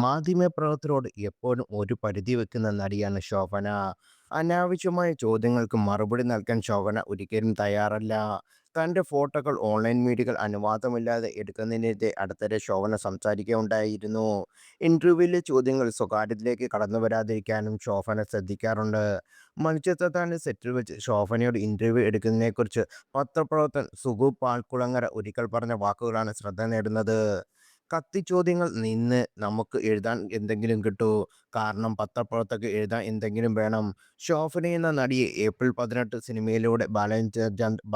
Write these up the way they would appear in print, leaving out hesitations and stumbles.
മാധ്യമപ്രവർത്തകരോട് എപ്പോഴും ഒരു പരിധി വെക്കുന്ന നടിയാണ് ശോഭന. അനാവശ്യമായ ചോദ്യങ്ങൾക്ക് മറുപടി നൽകാൻ ശോഭന ഒരിക്കലും തയ്യാറല്ല. തൻ്റെ ഫോട്ടോകൾ ഓൺലൈൻ മീഡിയകൾ അനുവാദമില്ലാതെ എടുക്കുന്നതിനെതിരെ അടുത്തിടെ ശോഭന സംസാരിക്കുകയുണ്ടായിരുന്നു. ഇന്റർവ്യൂവിലെ ചോദ്യങ്ങൾ സ്വകാര്യതയിലേക്ക് കടന്നു വരാതിരിക്കാനും ശോഭന ശ്രദ്ധിക്കാറുണ്ട്. മത്സ്യത്തൊഴിലാളി സെറ്റിൽ വെച്ച് ശോഭനയോട് ഇന്റർവ്യൂ എടുക്കുന്നതിനെക്കുറിച്ച് പത്രപ്രവർത്തകൻ സുഗു പാൽക്കുളങ്ങര ഒരിക്കൽ പറഞ്ഞ വാക്കുകളാണ് ശ്രദ്ധ നേടുന്നത്. കത്തിച്ചോദ്യങ്ങൾ നിന്ന് നമുക്ക് എഴുതാൻ എന്തെങ്കിലും കിട്ടൂ. കാരണം പത്രപ്രവർത്തകർക്ക് എഴുതാൻ എന്തെങ്കിലും വേണം. ശോഭന എന്ന നടിയെ ഏപ്രിൽ 18 സിനിമയിലൂടെ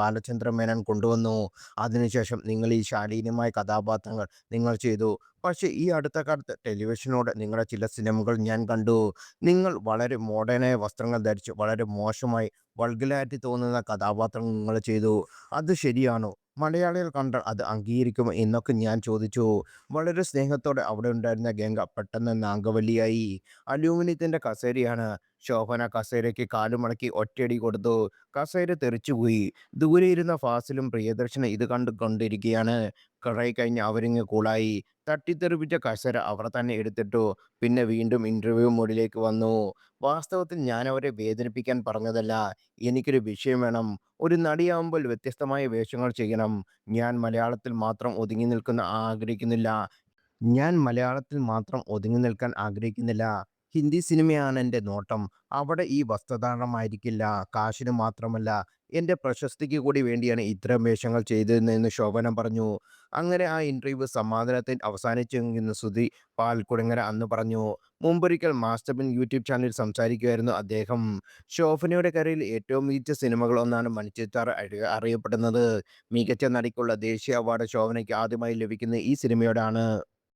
ബാലചന്ദ്ര മേനോൻ കൊണ്ടുവന്നു. അതിനുശേഷം നിങ്ങൾ ഈ ശാലീനമായ കഥാപാത്രങ്ങൾ നിങ്ങൾ ചെയ്തു. പക്ഷേ ഈ അടുത്ത കാലത്ത് ടെലിവിഷനിലൂടെ നിങ്ങളുടെ ചില സിനിമകൾ ഞാൻ കണ്ടു. നിങ്ങൾ വളരെ മോഡേണായ വസ്ത്രങ്ങൾ ധരിച്ച് വളരെ മോശമായി വൾഗലാരിറ്റി തോന്നുന്ന കഥാപാത്രങ്ങൾ നിങ്ങൾ ചെയ്തു. അത് ശരിയാണോ? മലയാളികൾ കണ്ടാൽ അത് അംഗീകരിക്കുമോ എന്നൊക്കെ ഞാൻ ചോദിച്ചു. വളരെ സ്നേഹത്തോടെ അവിടെ ഉണ്ടായിരുന്ന ഗംഗ പെട്ടെന്ന് നാഗവല്ലിയായി. അലൂമിനിയത്തിന്റെ കസേരയാണ്. ശോഭന കസേരയ്ക്ക് കാലുമടക്കി ഒറ്റയടി കൊടുത്തു. കസേര തെറിച്ചുപോയി. ദൂരെ ഇരുന്ന ഫാസിലും പ്രിയദർശനും ഇത് കണ്ടുകൊണ്ടിരിക്കുകയാണ്. കുറെ കഴിഞ്ഞ് അവരിങ്ങ് കൂളായി. തട്ടിത്തെറിപ്പിച്ച കസേര അവർ തന്നെ എടുത്തിട്ടു. പിന്നെ വീണ്ടും ഇന്റർവ്യൂ മോഡിലേക്ക് വന്നു. വാസ്തവത്തിൽ ഞാൻ അവരെ വേദനിപ്പിക്കാൻ പറഞ്ഞതല്ല. എനിക്കൊരു വിഷയം വേണം. ഒരു നടിയാവുമ്പോൾ വ്യത്യസ്തമായ വേഷങ്ങൾ ചെയ്യണം. ഞാൻ മലയാളത്തിൽ മാത്രം ഒതുങ്ങി നിൽക്കാൻ ആഗ്രഹിക്കുന്നില്ല. ഹിന്ദി സിനിമയാണ് എൻ്റെ നോട്ടം. അവിടെ ഈ വസ്ത്രധാരണമായിരിക്കില്ല. കാശിന് മാത്രമല്ല, എൻ്റെ പ്രശസ്തിക്ക് കൂടി വേണ്ടിയാണ് ഇത്തരം വേഷങ്ങൾ ചെയ്തതെന്ന് ശോഭന പറഞ്ഞു. അങ്ങനെ ആ ഇന്റർവ്യൂ സമാധാനത്തിൽ അവസാനിച്ചെന്ന് സുധി പാൽക്കുളങ്ങര അന്ന് പറഞ്ഞു. മുമ്പൊരിക്കൽ മാസ്റ്റർ ബിൻ യൂട്യൂബ് ചാനലിൽ സംസാരിക്കുകയായിരുന്നു അദ്ദേഹം. ശോഭനയുടെ കരിയറിൽ ഏറ്റവും മികച്ച സിനിമകളൊന്നാണ് മണിച്ചിത്രത്താഴ് അറിയപ്പെടുന്നത്. മികച്ച നടിക്കുള്ള ദേശീയ അവാർഡ് ശോഭനയ്ക്ക് ആദ്യമായി ലഭിക്കുന്നത് ഈ സിനിമയോടാണ്.